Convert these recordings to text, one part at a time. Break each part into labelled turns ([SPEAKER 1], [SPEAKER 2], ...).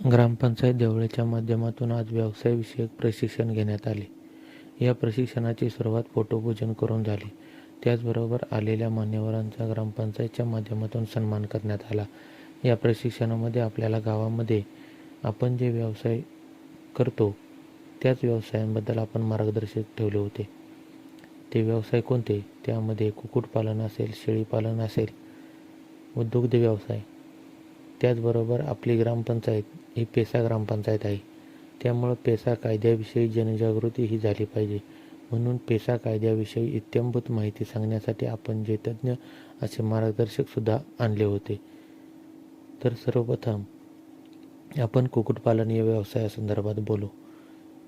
[SPEAKER 1] ग्रामपंचायत देवळीच्या माध्यमातून आज व्यवसायविषयक प्रशिक्षण घेण्यात आले. या प्रशिक्षणाची सुरुवात फोटोपूजन करून झाली. त्याचबरोबर आलेल्या मान्यवरांचा ग्रामपंचायतच्या माध्यमातून सन्मान करण्यात आला. या प्रशिक्षणामध्ये आपल्याला गावामध्ये आपण जे व्यवसाय करतो त्याच व्यवसायांबद्दल आपण मार्गदर्शक ठेवले होते. ते व्यवसाय कोणते? त्यामध्ये कुक्कुटपालन असेल, शेळीपालन असेल, दुग्ध व्यवसाय. त्याचबरोबर आपली ग्रामपंचायत ही पेसा ग्रामपंचायत आहे. त्यामुळं पेसा कायद्याविषयी जनजागृती ही झाली पाहिजे. म्हणून पेसा कायद्याविषयी इत्थंभूत माहिती सांगण्यासाठी आपण जे तज्ज्ञ असे मार्गदर्शकसुद्धा आणले होते. तर सर्वप्रथम आपण कुक्कुटपालन या व्यवसायासंदर्भात बोलू.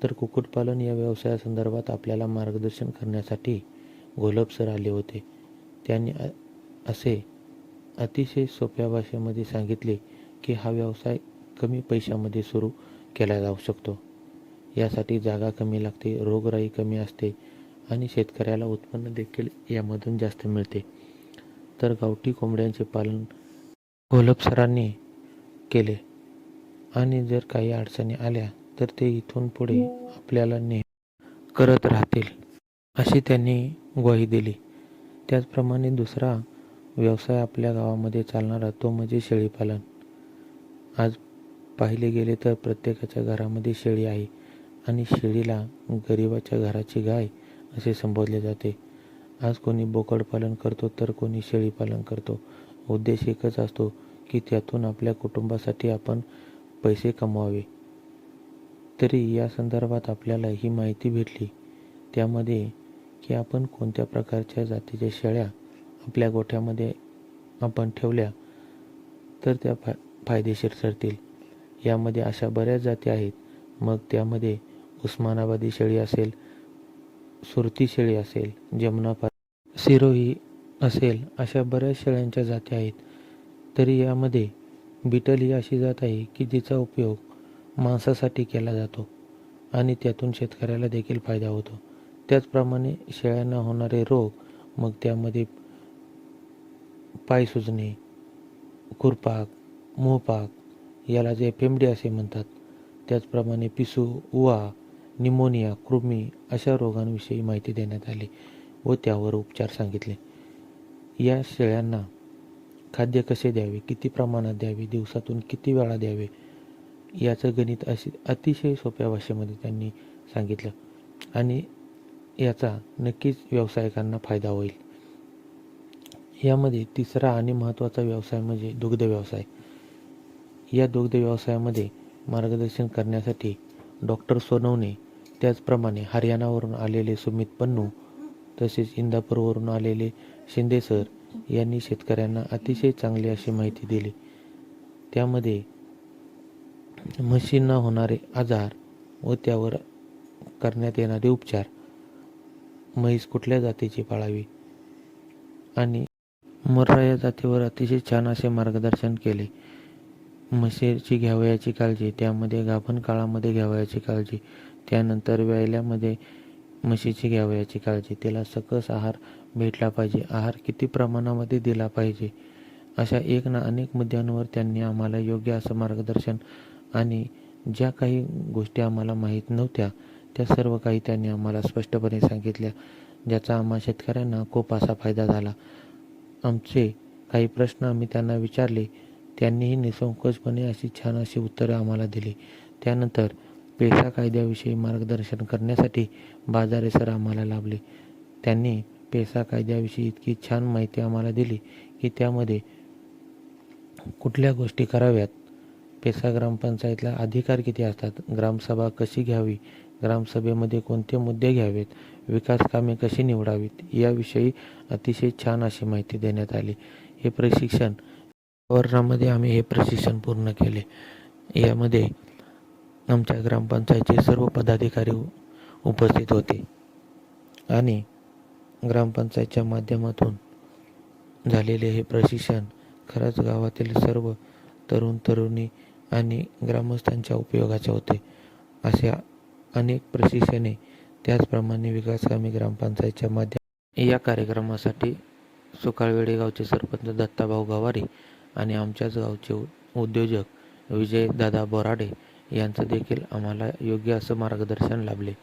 [SPEAKER 1] तर कुक्कुटपालन या व्यवसायासंदर्भात आपल्याला मार्गदर्शन करण्यासाठी घोलप सर आले होते. त्यांनी असे अतिशय सोप्या भाषेमध्ये सांगितले की हा व्यवसाय कमी पैशामध्ये सुरू केला जाऊ शकतो. यासाठी जागा कमी लागते, रोगराई कमी असते आणि शेतकऱ्याला उत्पन्न देखील यामधून जास्त मिळते. तर गावठी कोंबड्यांचे पालन घोलप सरांनी केले आणि जर काही अडचणी आल्या तर ते इथून पुढे आपल्याला नेहमी करत राहतील अशी त्यांनी ग्वाही दिली. त्याचप्रमाणे दुसरा व्यवसाय आपल्या गावामध्ये चालणारा तो म्हणजे शेळीपालन. आज पाहिले गेले तर प्रत्येकाच्या घरामध्ये शेळी आहे आणि शेळीला गरिबाच्या घराची गाय असे संबोधले जाते. आज कोणी बोकडपालन करतो तर कोणी शेळीपालन करतो. उद्देश एकच असतो की त्यातून आपल्या कुटुंबासाठी आपण पैसे कमवावे. तरी या संदर्भात आपल्याला ही माहिती भेटली त्यामध्ये की आपण कोणत्या प्रकारच्या जातीच्या शेळ्या आपल्या गोठ्यामध्ये आपण ठेवल्या तर त्या फायदेशीर ठरतील. यामध्ये अशा बऱ्याच जाती आहेत. मग त्यामध्ये उस्मानाबादी शेळी असेल, सुरती शेळी असेल, जमुनापारी, सिरोही असेल, अशा बऱ्याच शेळ्यांच्या जाती आहेत. तरी यामध्ये बीटल ही अशी जात आहे की जिचा उपयोग मांसासाठी केला जातो आणि त्यातून शेतकऱ्याला देखील फायदा होतो. त्याचप्रमाणे शेळ्यांना होणारे रोग, मग त्यामध्ये पाय सुजणे, खुरपाक, मोहपाक याला जे पेंबडे असे म्हणतात, त्याचप्रमाणे पिसू, उवा, निमोनिया, कृमी अशा रोगांविषयी माहिती देण्यात आली व त्यावर उपचार सांगितले. या शेळ्यांना खाद्य कसे द्यावे, किती प्रमाणात द्यावे, दिवसातून किती वेळा द्यावे याचं गणित अतिशय सोप्या भाषेमध्ये त्यांनी सांगितलं आणि याचा नक्कीच व्यावसायिकांना फायदा होईल. यामध्ये तिसरा आणि महत्त्वाचा व्यवसाय म्हणजे दुग्ध व्यवसाय. या दुग्ध व्यवसायामध्ये मार्गदर्शन करण्यासाठी डॉक्टर सोनवणे, त्याचप्रमाणे हरियाणावरून आलेले सुमित पन्नू, तसेच इंदापूरवरून आलेले शिंदे सर यांनी शेतकऱ्यांना अतिशय चांगली अशी माहिती दिली. त्यामध्ये म्हशींना होणारे आजार व त्यावर करण्यात येणारे उपचार, म्हैस कुठल्या जातीची पाळावी आणि मुर्रा या जातीवर अतिशय छान असे मार्गदर्शन केले. म्हशीची घ्यावयाची काळजी, त्यामध्ये गाभण काळामध्ये घ्यावयाची काळजी, त्यानंतर व्यायल्यामध्ये म्हशीची घ्यावयाची काळजी, तिला सकस आहार भेटला पाहिजे, आहार किती प्रमाणामध्ये दिला पाहिजे, अशा एक ना अनेक मुद्द्यांवर त्यांनी आम्हाला योग्य असं मार्गदर्शन आणि ज्या काही गोष्टी आम्हाला माहीत नव्हत्या त्या सर्व काही त्यांनी आम्हाला स्पष्टपणे सांगितल्या, ज्याचा आम्हा शेतकऱ्यांना खूप असा फायदा झाला. आमचे काही प्रश्न आम्ही त्यांना विचारले, त्यांनीही निसंकोचपणे अशी छान अशी उत्तरं आम्हाला दिली. त्यानंतर पेसा कायद्याविषयी मार्गदर्शन करण्यासाठी बाजारे सर आम्हाला लाभले. त्यांनी पेसा कायद्याविषयी इतकी छान माहिती आम्हाला दिली की त्यामध्ये कुठल्या गोष्टी कराव्यात, पेसा ग्रामपंचायतला अधिकार किती असतात, ग्रामसभा कशी घ्यावी, ग्रामसभेमध्ये कोणते मुद्दे घ्यावेत, विकास कामे कशी निवडावीत याविषयी अतिशय छान अशी माहिती देण्यात आली. हे प्रशिक्षण वातावरणामध्ये आम्ही हे प्रशिक्षण पूर्ण केले. यामध्ये आमच्या ग्रामपंचायतचे सर्व पदाधिकारी उपस्थित होते आणि ग्रामपंचायतच्या माध्यमातून झालेले हे प्रशिक्षण खरंच गावातील सर्व तरुण तरुणी आणि ग्रामस्थांच्या उपयोगाचे होते. अशा अनेक प्रशिक्षणे, त्याचप्रमाणे विकासकामी ग्रामपंचायतच्या माध्यमातून या कार्यक्रमासाठी सुकाळवेडे गावचे सरपंच दत्ताभाऊ गवारी आणि आमच्याच गावचे उद्योजक विजयदादा बोराडे यांचं देखील आम्हाला योग्य असं मार्गदर्शन लाभले.